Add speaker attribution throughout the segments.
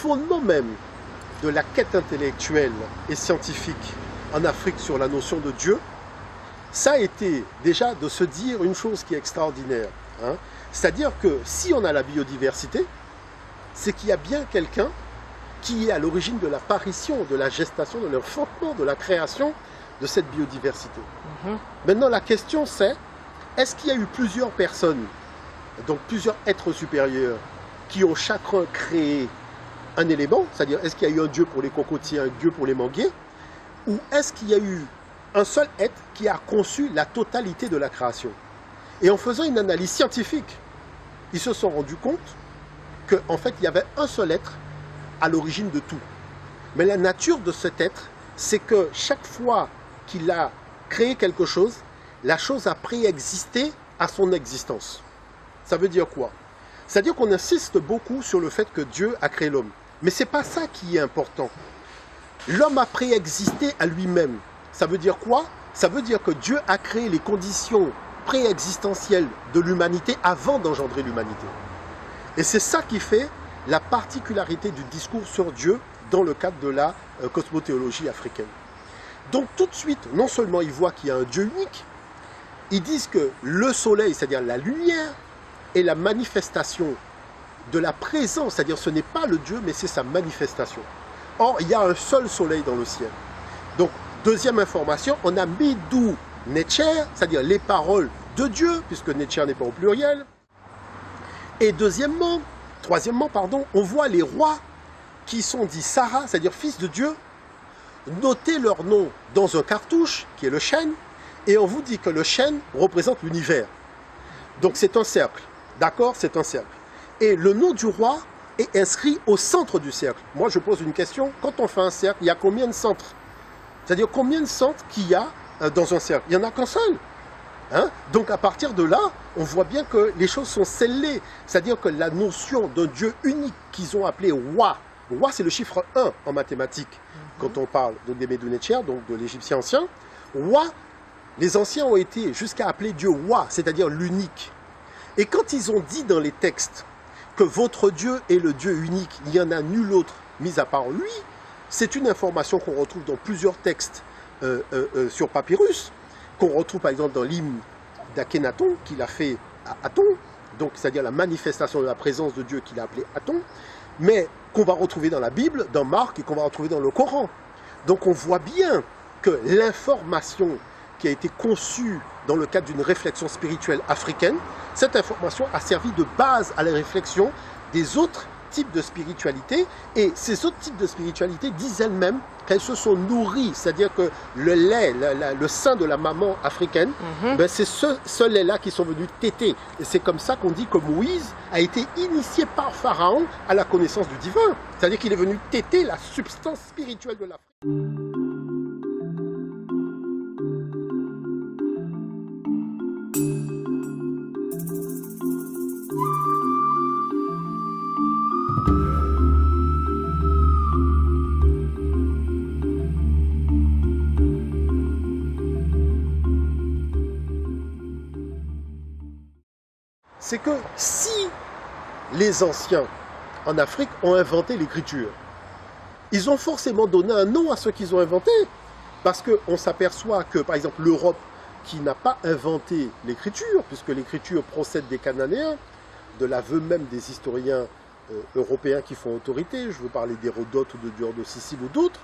Speaker 1: fondement même de la quête intellectuelle et scientifique en Afrique sur la notion de Dieu, ça a été déjà de se dire une chose qui est extraordinaire. Hein. C'est-à-dire que si on a la biodiversité, c'est qu'il y a bien quelqu'un qui est à l'origine de l'apparition, de la gestation, de l'enfantement, de la création de cette biodiversité. Maintenant, la question c'est, est-ce qu'il y a eu plusieurs personnes, donc plusieurs êtres supérieurs, qui ont chacun créé un élément, c'est-à-dire est-ce qu'il y a eu un dieu pour les cocotiers, un dieu pour les manguiers, ou est-ce qu'il y a eu un seul être qui a conçu la totalité de la création? Et en faisant une analyse scientifique, ils se sont rendus compte qu'en fait, il y avait un seul être à l'origine de tout. Mais la nature de cet être, c'est que chaque fois qu'il a créé quelque chose, la chose a préexisté à son existence. Ça veut dire quoi? C'est-à-dire qu'on insiste beaucoup sur le fait que Dieu a créé l'homme. Mais ce n'est pas ça qui est important. L'homme a préexisté à lui-même. Ça veut dire quoi? Ça veut dire que Dieu a créé les conditions préexistentielles de l'humanité avant d'engendrer l'humanité. Et c'est ça qui fait la particularité du discours sur Dieu dans le cadre de la cosmothéologie africaine. Donc tout de suite, non seulement ils voient qu'il y a un Dieu unique, ils disent que le soleil, c'est-à-dire la lumière, est la manifestation de la présence, c'est-à-dire ce n'est pas le Dieu, mais c'est sa manifestation. Or, il y a un seul soleil dans le ciel. Donc, deuxième information, on a Midou Netcher, c'est-à-dire les paroles de Dieu, puisque Netcher n'est pas au pluriel. Et troisièmement, on voit les rois qui sont dits Sarah, c'est-à-dire fils de Dieu, noter leur nom dans un cartouche, qui est le chêne, et on vous dit que le chêne représente l'univers. Donc c'est un cercle, d'accord? C'est un cercle. Et le nom du roi est inscrit au centre du cercle. Moi, je pose une question. Quand on fait un cercle, il y a combien de centres? C'est-à-dire combien de centres qu'il y a dans un cercle? Il n'y en a qu'un seul. Hein? Donc à partir de là, on voit bien que les choses sont scellées. C'est-à-dire que la notion d'un Dieu unique qu'ils ont appelé Wa, Wa c'est le chiffre 1 en mathématiques, quand on parle de Midou Netcher, donc de l'égyptien ancien. Wa, les anciens ont été jusqu'à appeler Dieu Wa, c'est-à-dire l'unique. Et quand ils ont dit dans les textes que votre Dieu est le Dieu unique, il n'y en a nul autre mis à part lui, c'est une information qu'on retrouve dans plusieurs textes sur papyrus, qu'on retrouve par exemple dans l'hymne d'Akhenaton qu'il a fait à Aton, donc c'est-à-dire la manifestation de la présence de Dieu qu'il a appelé Aton, mais qu'on va retrouver dans la Bible, dans Marc et qu'on va retrouver dans le Coran. Donc on voit bien que l'information qui a été conçue dans le cadre d'une réflexion spirituelle africaine, cette information a servi de base à la réflexion des autres types de spiritualité, et ces autres types de spiritualité disent elles-mêmes qu'elles se sont nourries, c'est-à-dire que le lait, le sein de la maman africaine, ben c'est ce lait-là qui sont venus téter. Et c'est comme ça qu'on dit que Moïse a été initié par Pharaon à la connaissance du divin. C'est-à-dire qu'il est venu téter la substance spirituelle de l'Afrique. C'est que si les anciens en Afrique ont inventé l'écriture, ils ont forcément donné un nom à ce qu'ils ont inventé. Parce qu'on s'aperçoit que, par exemple, l'Europe, qui n'a pas inventé l'écriture, puisque l'écriture procède des Cananéens, de l'aveu même des historiens européens qui font autorité, je veux parler d'Hérodote ou de Dior de Sicile ou d'autres,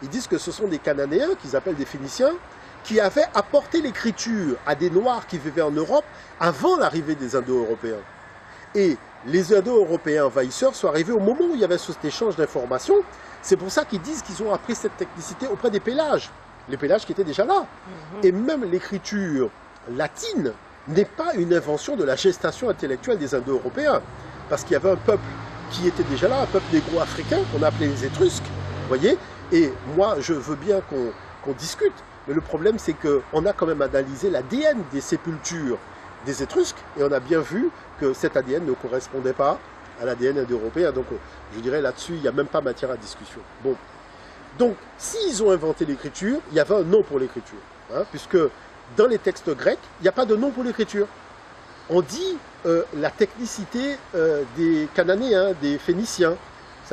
Speaker 1: ils disent que ce sont des Cananéens, qu'ils appellent des Phéniciens, qui avaient apporté l'écriture à des Noirs qui vivaient en Europe avant l'arrivée des Indo-Européens. Et les Indo-Européens envahisseurs sont arrivés au moment où il y avait cet échange d'informations. C'est pour ça qu'ils disent qu'ils ont appris cette technicité auprès des Pélages, les Pélages qui étaient déjà là. Et même l'écriture latine n'est pas une invention de la gestation intellectuelle des Indo-Européens, parce qu'il y avait un peuple qui était déjà là, un peuple négro-africain qu'on appelait les Étrusques, voyez. Et moi, je veux bien qu'on discute. Mais le problème, c'est qu'on a quand même analysé l'ADN des sépultures des Étrusques, et on a bien vu que cet ADN ne correspondait pas à l'ADN indo-européen. Donc, je dirais là-dessus, il n'y a même pas matière à discussion. Bon. Donc, s'ils ont inventé l'écriture, il y avait un nom pour l'écriture. Hein, puisque dans les textes grecs, il n'y a pas de nom pour l'écriture. On dit la technicité des Cananéens, des Phéniciens.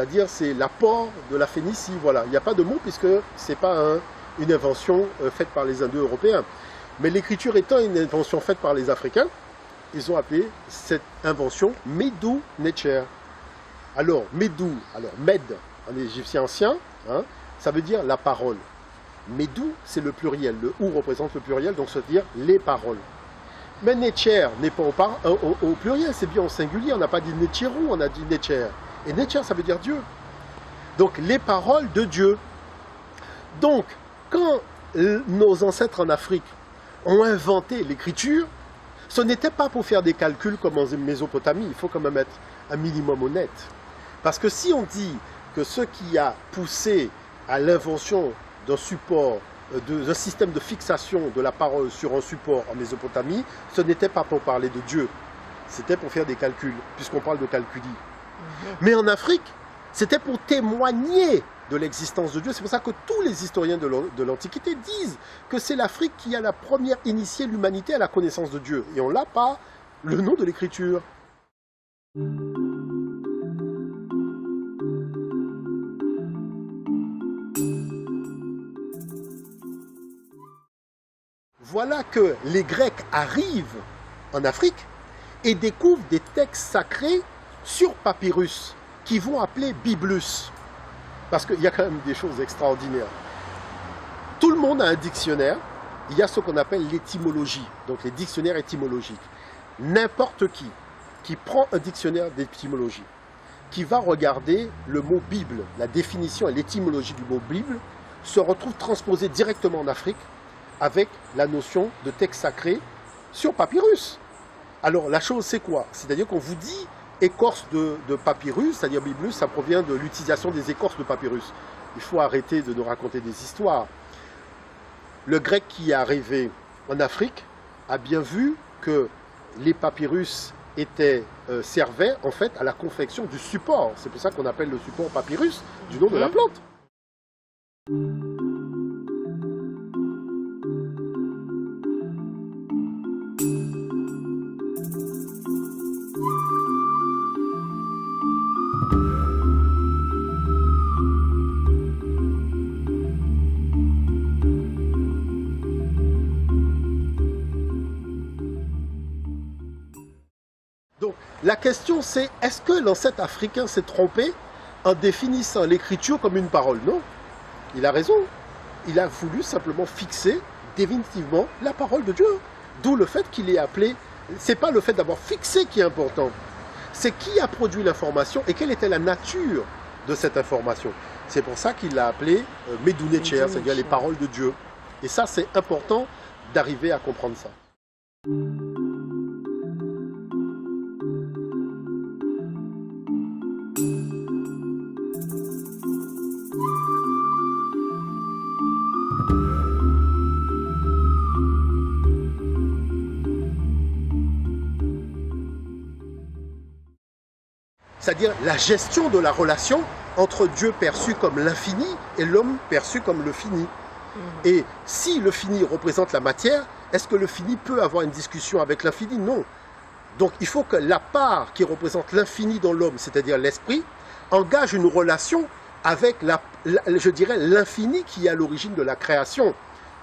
Speaker 1: c'est-à-dire c'est l'apport de la Phénicie. Voilà, il n'y a pas de mot puisque ce n'est pas une invention faite par les Indo-Européens. Mais l'écriture étant une invention faite par les Africains, ils ont appelé cette invention Medu Necher. Alors, Medu, alors Med en égyptien ancien, hein, ça veut dire la parole. Medu, c'est le pluriel. Le ou représente le pluriel, donc ça veut dire les paroles. Mais Necher n'est pas au pluriel, c'est bien au singulier. On n'a pas dit Necheru, on a dit Necher. Et Necher, ça veut dire Dieu. Donc, les paroles de Dieu. Donc, quand nos ancêtres en Afrique ont inventé l'écriture, ce n'était pas pour faire des calculs comme en Mésopotamie. Il faut quand même être un minimum honnête. Parce que si on dit que ce qui a poussé à l'invention d'un support, d'un système de fixation de la parole sur un support en Mésopotamie, ce n'était pas pour parler de Dieu, c'était pour faire des calculs, puisqu'on parle de calculi. Mais en Afrique, c'était pour témoigner de l'existence de Dieu. C'est pour ça que tous les historiens de l'Antiquité disent que c'est l'Afrique qui a la première initié l'humanité à la connaissance de Dieu. Et on l'a par le nom de l'écriture. Voilà que les Grecs arrivent en Afrique et découvrent des textes sacrés sur papyrus qu'ils vont appeler Biblus. Parce qu'il y a quand même des choses extraordinaires. Tout le monde a un dictionnaire. Il y a ce qu'on appelle l'étymologie, donc les dictionnaires étymologiques. N'importe qui prend un dictionnaire d'étymologie, qui va regarder le mot Bible, la définition et l'étymologie du mot Bible, se retrouve transposé directement en Afrique avec la notion de texte sacré sur papyrus. Alors la chose c'est quoi? C'est-à-dire qu'on vous dit écorce de papyrus, c'est-à-dire Biblus, ça provient de l'utilisation des écorces de papyrus. Il faut arrêter de nous raconter des histoires. Le grec qui est arrivé en Afrique a bien vu que les papyrus servaient en fait à la confection du support. C'est pour ça qu'on appelle le support papyrus du nom de la plante. Donc, la question c'est, est-ce que l'ancêtre africain s'est trompé en définissant l'écriture comme une parole? Non, il a raison. Il a voulu simplement fixer définitivement la parole de Dieu. D'où le fait qu'il est appelé, c'est pas le fait d'avoir fixé qui est important, c'est qui a produit l'information et quelle était la nature de cette information. C'est pour ça qu'il l'a appelé Medu Necher, c'est-à-dire les paroles de Dieu. Et ça, c'est important d'arriver à comprendre ça. C'est-à-dire la gestion de la relation entre Dieu perçu comme l'infini et l'homme perçu comme le fini. Et si le fini représente la matière, est-ce que le fini peut avoir une discussion avec l'infini? Non. Donc il faut que la part qui représente l'infini dans l'homme, c'est-à-dire l'esprit, engage une relation avec, je dirais, l'infini qui est à l'origine de la création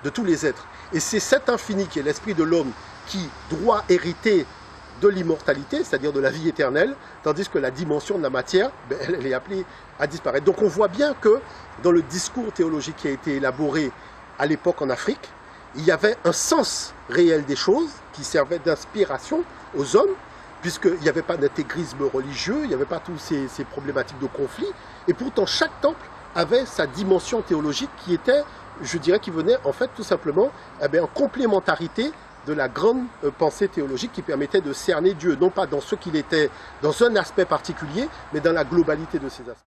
Speaker 1: de tous les êtres. Et c'est cet infini qui est l'esprit de l'homme qui doit hériter de l'immortalité, c'est-à-dire de la vie éternelle, tandis que la dimension de la matière, elle est appelée à disparaître. Donc on voit bien que dans le discours théologique qui a été élaboré à l'époque en Afrique, il y avait un sens réel des choses qui servait d'inspiration aux hommes, puisqu'il n'y avait pas d'intégrisme religieux, il n'y avait pas toutes ces problématiques de conflit, et pourtant chaque temple avait sa dimension théologique qui était, je dirais, qui venait en fait tout simplement en complémentarité de la grande pensée théologique qui permettait de cerner Dieu, non pas dans ce qu'il était, dans un aspect particulier, mais dans la globalité de ses aspects.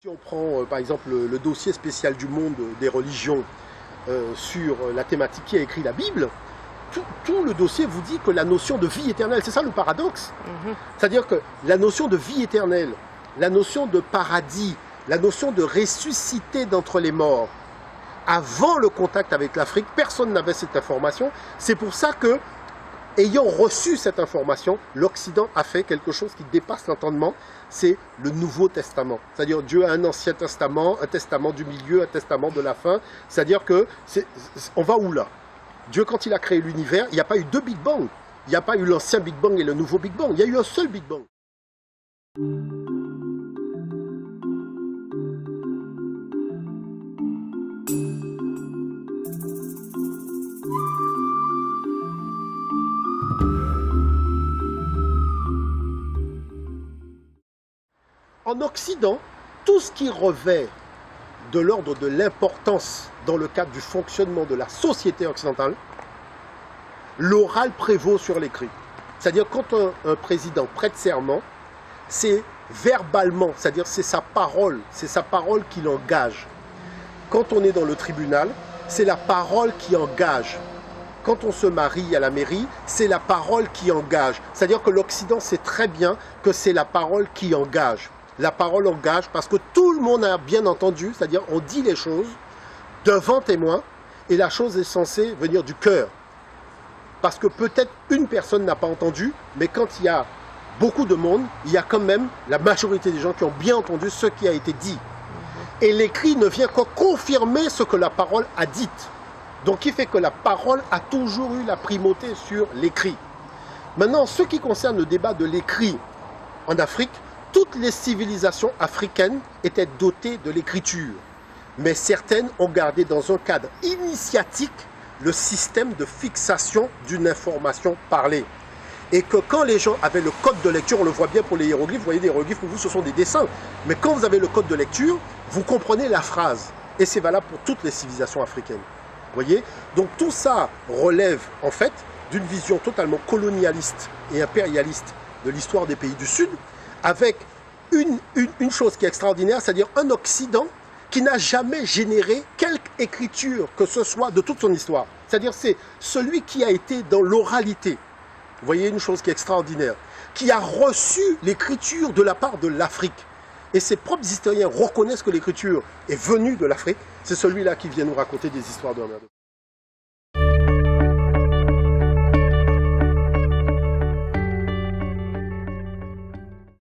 Speaker 1: Si on prend par exemple le dossier spécial du monde des religions sur la thématique qui a écrit la Bible, tout le dossier vous dit que la notion de vie éternelle, c'est ça le paradoxe. C'est-à-dire que la notion de vie éternelle, la notion de paradis, la notion de ressusciter d'entre les morts, avant le contact avec l'Afrique, personne n'avait cette information. C'est pour ça que, ayant reçu cette information, l'Occident a fait quelque chose qui dépasse l'entendement, c'est le Nouveau Testament. C'est-à-dire Dieu a un Ancien Testament, un Testament du milieu, un Testament de la fin. C'est-à-dire que, on va où là? Dieu, quand il a créé l'univers, il n'y a pas eu deux Big Bang. Il n'y a pas eu l'ancien Big Bang et le nouveau Big Bang. Il y a eu un seul Big Bang. En Occident, tout ce qui revêt de l'ordre de l'importance dans le cadre du fonctionnement de la société occidentale, l'oral prévaut sur l'écrit. C'est-à-dire quand un président prête serment, c'est verbalement, c'est-à-dire c'est sa parole qui l'engage. Quand on est dans le tribunal, c'est la parole qui engage. Quand on se marie à la mairie, c'est la parole qui engage. C'est-à-dire que l'Occident sait très bien que c'est la parole qui engage. La parole engage parce que tout le monde a bien entendu, c'est-à-dire on dit les choses devant témoin et la chose est censée venir du cœur. Parce que peut-être une personne n'a pas entendu, mais quand il y a beaucoup de monde, il y a quand même la majorité des gens qui ont bien entendu ce qui a été dit. Et l'écrit ne vient que confirmer ce que la parole a dit. Donc il fait que la parole a toujours eu la primauté sur l'écrit. Maintenant, ce qui concerne le débat de l'écrit en Afrique, toutes les civilisations africaines étaient dotées de l'écriture. Mais certaines ont gardé dans un cadre initiatique le système de fixation d'une information parlée. Et que quand les gens avaient le code de lecture, on le voit bien pour les hiéroglyphes, vous voyez des hiéroglyphes pour vous ce sont des dessins. Mais quand vous avez le code de lecture, vous comprenez la phrase. Et c'est valable pour toutes les civilisations africaines. Vous voyez? Donc tout ça relève en fait d'une vision totalement colonialiste et impérialiste de l'histoire des pays du Sud, avec une chose qui est extraordinaire, c'est-à-dire un Occident qui n'a jamais généré quelque écriture que ce soit de toute son histoire. C'est-à-dire c'est celui qui a été dans l'oralité. Vous voyez une chose qui est extraordinaire, qui a reçu l'écriture de la part de l'Afrique. Et ses propres historiens reconnaissent que l'écriture est venue de l'Afrique. C'est celui-là qui vient nous raconter des histoires de la merde.